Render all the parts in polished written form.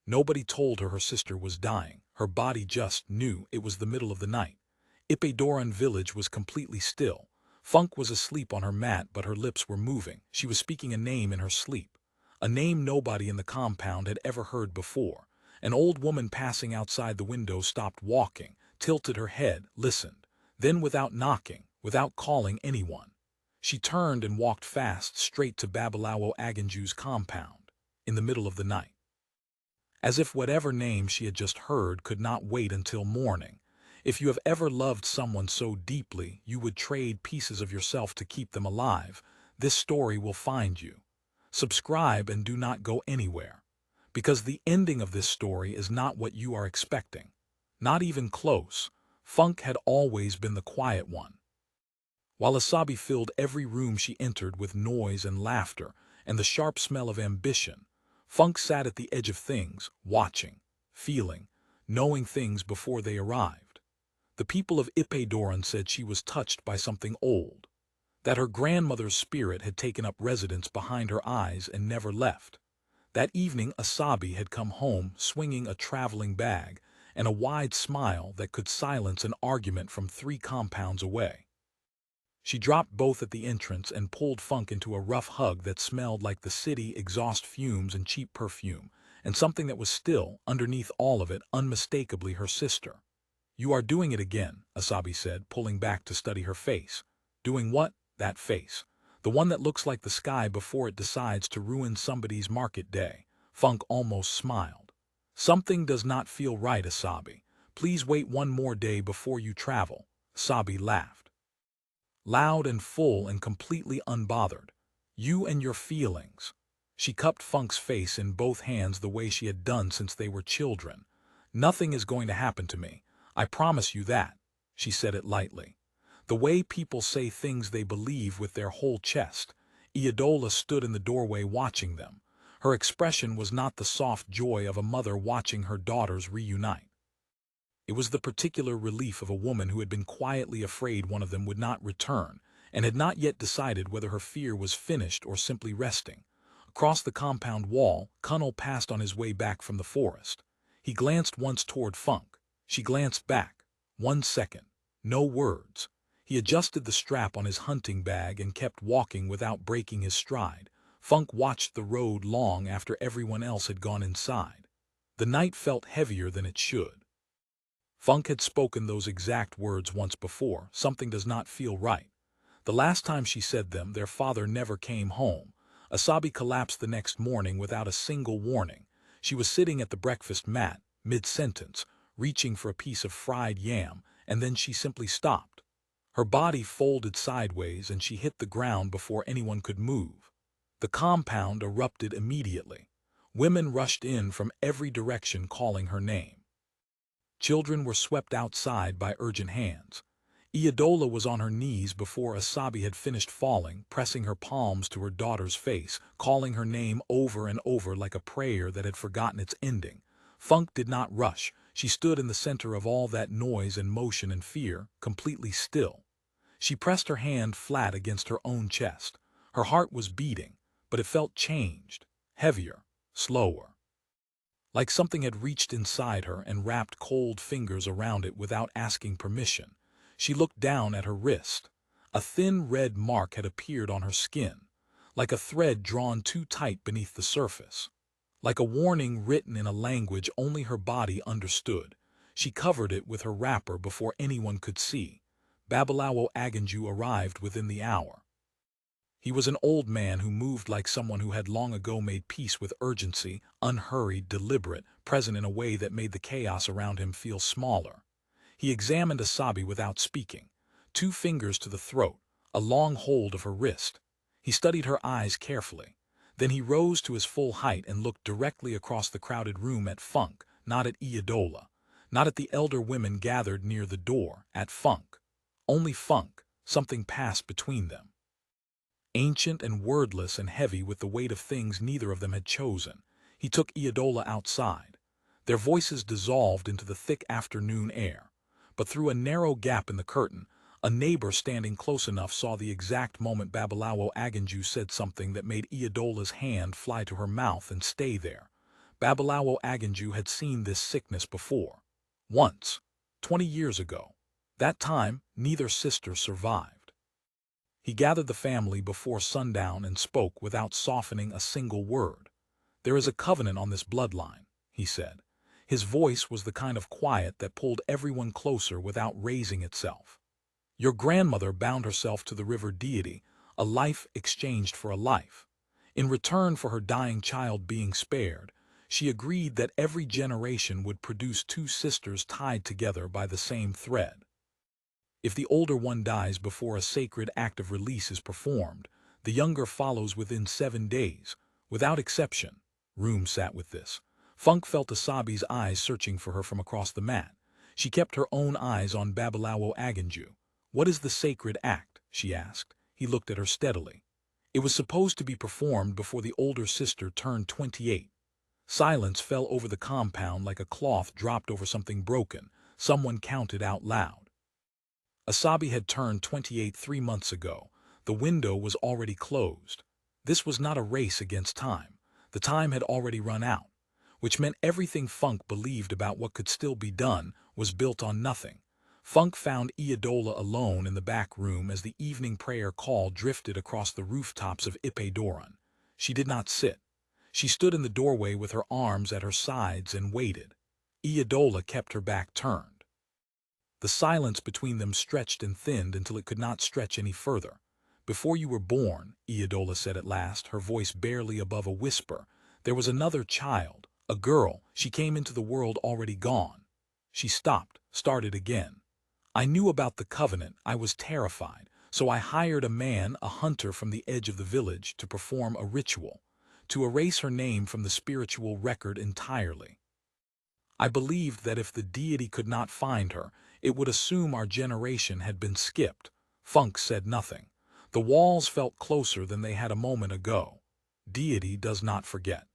Nobody told her her sister was dying. Her body just knew it was the middle of the night. Ipedoran village was completely still. Funk was asleep on her mat, but her lips were moving. She was speaking a name in her sleep. A name nobody in the compound had ever heard before. An old woman passing outside the window stopped walking, tilted her head, listened. Then, without knocking, without calling anyone, she turned and walked fast straight to Babalawo Aganju's compound, in the middle of the night. As if whatever name she had just heard could not wait until morning. If you have ever loved someone so deeply you would trade pieces of yourself to keep them alive, this story will find you. Subscribe and do not go anywhere, because the ending of this story is not what you are expecting. Not even close. Funk had always been the quiet one. While Asabi filled every room she entered with noise and laughter and the sharp smell of ambition, Funk sat at the edge of things, watching, feeling, knowing things before they arrived. The people of Ipedoran said she was touched by something old, that her grandmother's spirit had taken up residence behind her eyes and never left. That evening Asabi had come home swinging a traveling bag and a wide smile that could silence an argument from 3 compounds away. She dropped both at the entrance and pulled Funk into a rough hug that smelled like the city exhaust fumes and cheap perfume, and something that was still, underneath all of it, unmistakably her sister. "You are doing it again," Asabi said, pulling back to study her face. "Doing what?" "That face. The one that looks like the sky before it decides to ruin somebody's market day." Funk almost smiled. "Something does not feel right, Asabi. Please wait one more day before you travel." Asabi laughed. Loud and full and completely unbothered. "You and your feelings." She cupped Funk's face in both hands the way she had done since they were children. "Nothing is going to happen to me. I promise you that." She said it lightly. The way people say things they believe with their whole chest. Iodola stood in the doorway watching them. Her expression was not the soft joy of a mother watching her daughters reunite. It was the particular relief of a woman who had been quietly afraid one of them would not return, and had not yet decided whether her fear was finished or simply resting. Across the compound wall, Cunnel passed on his way back from the forest. He glanced once toward Funk. She glanced back. 1 second. No words. He adjusted the strap on his hunting bag and kept walking without breaking his stride. Funk watched the road long after everyone else had gone inside. The night felt heavier than it should. Funk had spoken those exact words once before. Something does not feel right. The last time she said them, their father never came home. Asabi collapsed the next morning without a single warning. She was sitting at the breakfast mat, mid-sentence, reaching for a piece of fried yam, and then she simply stopped. Her body folded sideways and she hit the ground before anyone could move. The compound erupted immediately. Women rushed in from every direction calling her name. Children were swept outside by urgent hands. Iodola was on her knees before Asabi had finished falling, pressing her palms to her daughter's face, calling her name over and over like a prayer that had forgotten its ending. Funk did not rush. She stood in the center of all that noise and motion and fear, completely still. She pressed her hand flat against her own chest. Her heart was beating, but it felt changed, heavier, slower. Like something had reached inside her and wrapped cold fingers around it without asking permission. She looked down at her wrist. A thin red mark had appeared on her skin, like a thread drawn too tight beneath the surface. Like a warning written in a language only her body understood. She covered it with her wrapper before anyone could see. Babalawo Aganju arrived within the hour. He was an old man who moved like someone who had long ago made peace with urgency, unhurried, deliberate, present in a way that made the chaos around him feel smaller. He examined Asabi without speaking. 2 fingers to the throat, a long hold of her wrist. He studied her eyes carefully. Then he rose to his full height and looked directly across the crowded room at Funk, not at Iodola, not at the elder women gathered near the door, at Funk. Only Funk. Something passed between them. Ancient and wordless and heavy with the weight of things neither of them had chosen. He took Iodola outside. Their voices dissolved into the thick afternoon air. But through a narrow gap in the curtain, a neighbor standing close enough saw the exact moment Babalawo Aganju said something that made Iodola's hand fly to her mouth and stay there. Babalawo Aginju had seen this sickness before. Once, 20 years ago. That time, neither sister survived. He gathered the family before sundown and spoke without softening a single word. "There is a covenant on this bloodline," he said. His voice was the kind of quiet that pulled everyone closer without raising itself. "Your grandmother bound herself to the river deity, a life exchanged for a life. In return for her dying child being spared, she agreed that every generation would produce two sisters tied together by the same thread. If the older one dies before a sacred act of release is performed, the younger follows within 7 days, without exception." Room sat with this. Funk felt Asabi's eyes searching for her from across the mat. She kept her own eyes on Babalawo Aginju. "What is the sacred act?" she asked. He looked at her steadily. "It was supposed to be performed before the older sister turned 28. Silence fell over the compound like a cloth dropped over something broken. Someone counted out loud. Asabi had turned 28 3 months ago. The window was already closed. This was not a race against time. The time had already run out, which meant everything Funk believed about what could still be done was built on nothing. Funk found Iodola alone in the back room as the evening prayer call drifted across the rooftops of Ipedoran. She did not sit. She stood in the doorway with her arms at her sides and waited. Iodola kept her back turned. The silence between them stretched and thinned until it could not stretch any further. "Before you were born," Iodola said at last, her voice barely above a whisper, "there was another child, a girl. She came into the world already gone." She stopped, started again. "I knew about the covenant. I was terrified, so I hired a man, a hunter from the edge of the village, to perform a ritual, to erase her name from the spiritual record entirely. I believed that if the deity could not find her, it would assume our generation had been skipped." Funk said nothing. The walls felt closer than they had a moment ago. "Deity does not forget."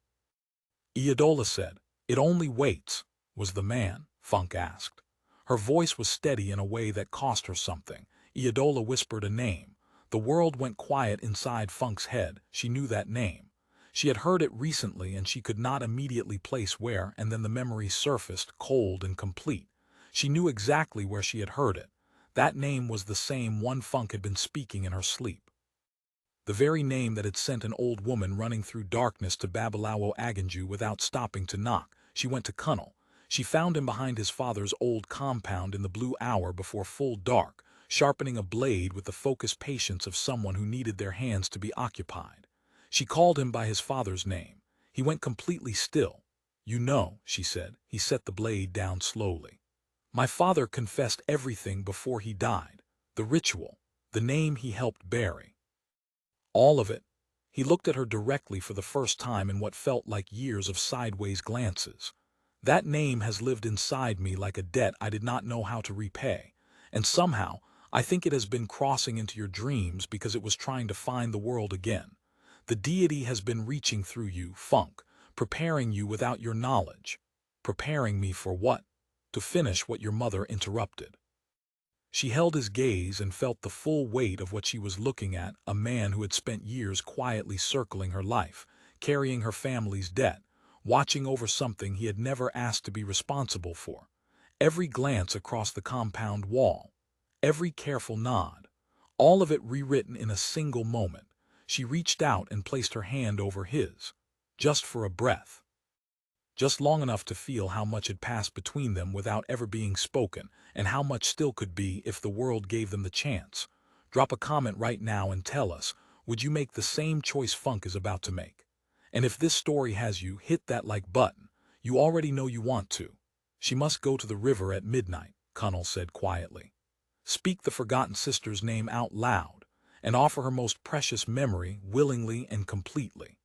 Iodola said. "It only waits." "Was the man?" Funk asked. Her voice was steady in a way that cost her something. Iodola whispered a name. The world went quiet inside Funk's head. She knew that name. She had heard it recently and she could not immediately place where, and then the memory surfaced, cold and complete. She knew exactly where she had heard it. That name was the same one Funk had been speaking in her sleep. The very name that had sent an old woman running through darkness to Babalawo Aginju without stopping to knock. She went to Kunnel. She found him behind his father's old compound in the blue hour before full dark, sharpening a blade with the focused patience of someone who needed their hands to be occupied. She called him by his father's name. He went completely still. "You know," she said. He set the blade down slowly. "My father confessed everything before he died. The ritual, the name he helped bury. All of it." He looked at her directly for the first time in what felt like years of sideways glances. "That name has lived inside me like a debt I did not know how to repay. And somehow, I think it has been crossing into your dreams because it was trying to find the world again. The deity has been reaching through you, Funk, preparing you without your knowledge. Preparing me for what? To finish what your mother interrupted." She held his gaze and felt the full weight of what she was looking at, a man who had spent years quietly circling her life, carrying her family's debt, watching over something he had never asked to be responsible for. Every glance across the compound wall, every careful nod, all of it rewritten in a single moment. She reached out and placed her hand over his, just for a breath. Just long enough to feel how much had passed between them without ever being spoken, and how much still could be if the world gave them the chance. Drop a comment right now and tell us, would you make the same choice Funk is about to make? And if this story has you, hit that like button. You already know you want to. "She must go to the river at midnight," Kunnel said quietly. "Speak the forgotten sister's name out loud, and offer her most precious memory willingly and completely."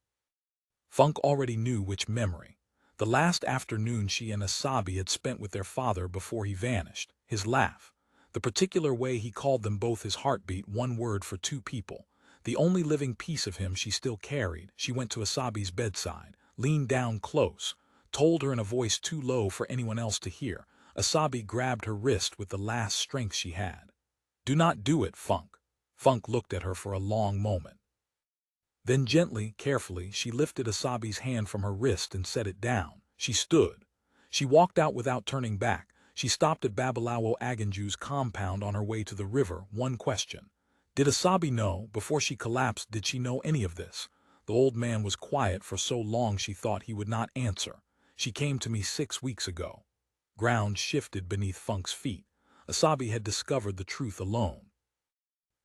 Funk already knew which memory. The last afternoon she and Asabi had spent with their father before he vanished, his laugh, the particular way he called them both his heartbeat, one word for two people. The only living piece of him she still carried. She went to Asabi's bedside, leaned down close, told her in a voice too low for anyone else to hear. Asabi grabbed her wrist with the last strength she had. "Do not do it, Funk." Funk looked at her for a long moment. Then gently, carefully, she lifted Asabi's hand from her wrist and set it down. She stood. She walked out without turning back. She stopped at Babalawo Aginju's compound on her way to the river. One question. Did Asabi know? Before she collapsed, did she know any of this? The old man was quiet for so long she thought he would not answer. She came to me 6 weeks ago. Ground shifted beneath Funk's feet. Asabi had discovered the truth alone.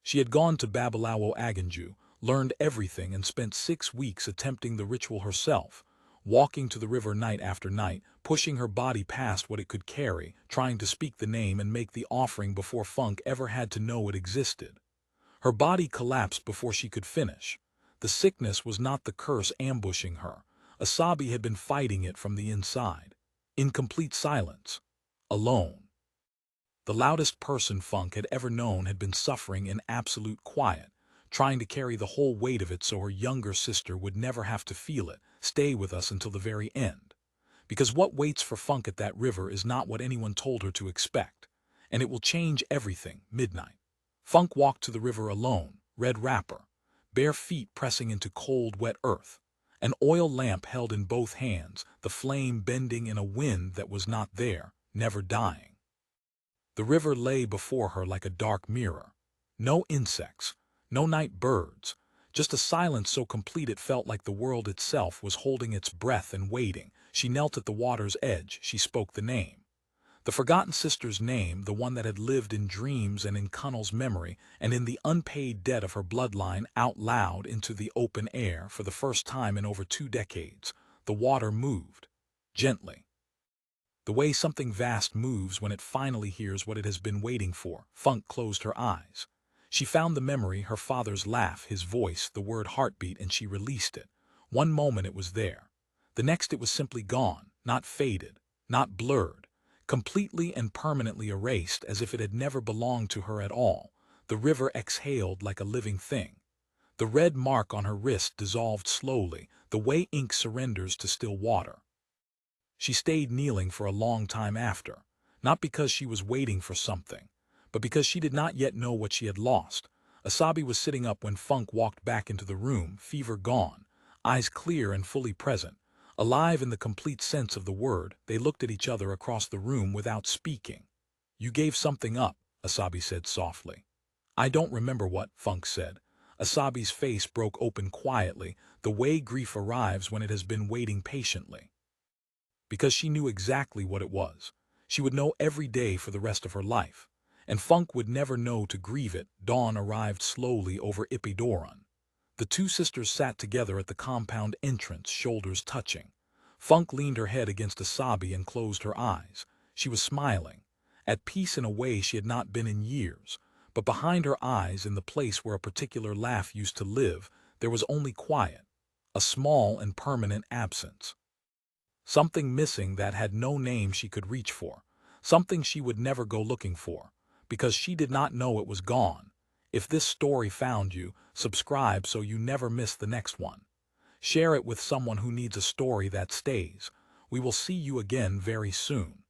She had gone to Babalawo Aginju, learned everything, and spent 6 weeks attempting the ritual herself, walking to the river night after night, pushing her body past what it could carry, trying to speak the name and make the offering before Funk ever had to know it existed. Her body collapsed before she could finish. The sickness was not the curse ambushing her. Asabi had been fighting it from the inside. In complete silence. Alone. The loudest person Funk had ever known had been suffering in absolute quiet, trying to carry the whole weight of it so her younger sister would never have to feel it. Stay with us until the very end. Because what waits for Funk at that river is not what anyone told her to expect. And it will change everything. Midnight. Funk walked to the river alone, red wrapper, bare feet pressing into cold, wet earth. An oil lamp held in both hands, the flame bending in a wind that was not there, never dying. The river lay before her like a dark mirror. No insects, no night birds, just a silence so complete it felt like the world itself was holding its breath and waiting. She knelt at the water's edge. She spoke the name. The forgotten sister's name, the one that had lived in dreams and in Kunnel's memory and in the unpaid debt of her bloodline, out loud into the open air for the first time in over 2 decades. The water moved. Gently. The way something vast moves when it finally hears what it has been waiting for. Funk closed her eyes. She found the memory, her father's laugh, his voice, the word heartbeat, and she released it. One moment it was there. The next it was simply gone, not faded, not blurred, completely and permanently erased as if it had never belonged to her at all. The river exhaled like a living thing. The red mark on her wrist dissolved slowly, the way ink surrenders to still water. She stayed kneeling for a long time after, not because she was waiting for something, but because she did not yet know what she had lost. Asabi was sitting up when Funk walked back into the room, fever gone, eyes clear and fully present. Alive in the complete sense of the word, they looked at each other across the room without speaking. "You gave something up," Asabi said softly. "I don't remember what," Funk said. Asabi's face broke open quietly, the way grief arrives when it has been waiting patiently. Because she knew exactly what it was. She would know every day for the rest of her life. And Funk would never know to grieve it. Dawn arrived slowly over Ipidoran. The 2 sisters sat together at the compound entrance, shoulders touching. Funk leaned her head against Asabi and closed her eyes. She was smiling, at peace in a way she had not been in years. But behind her eyes, in the place where a particular laugh used to live, there was only quiet, a small and permanent absence. Something missing that had no name she could reach for, something she would never go looking for, because she did not know it was gone. If this story found you, subscribe so you never miss the next one. Share it with someone who needs a story that stays. We will see you again very soon.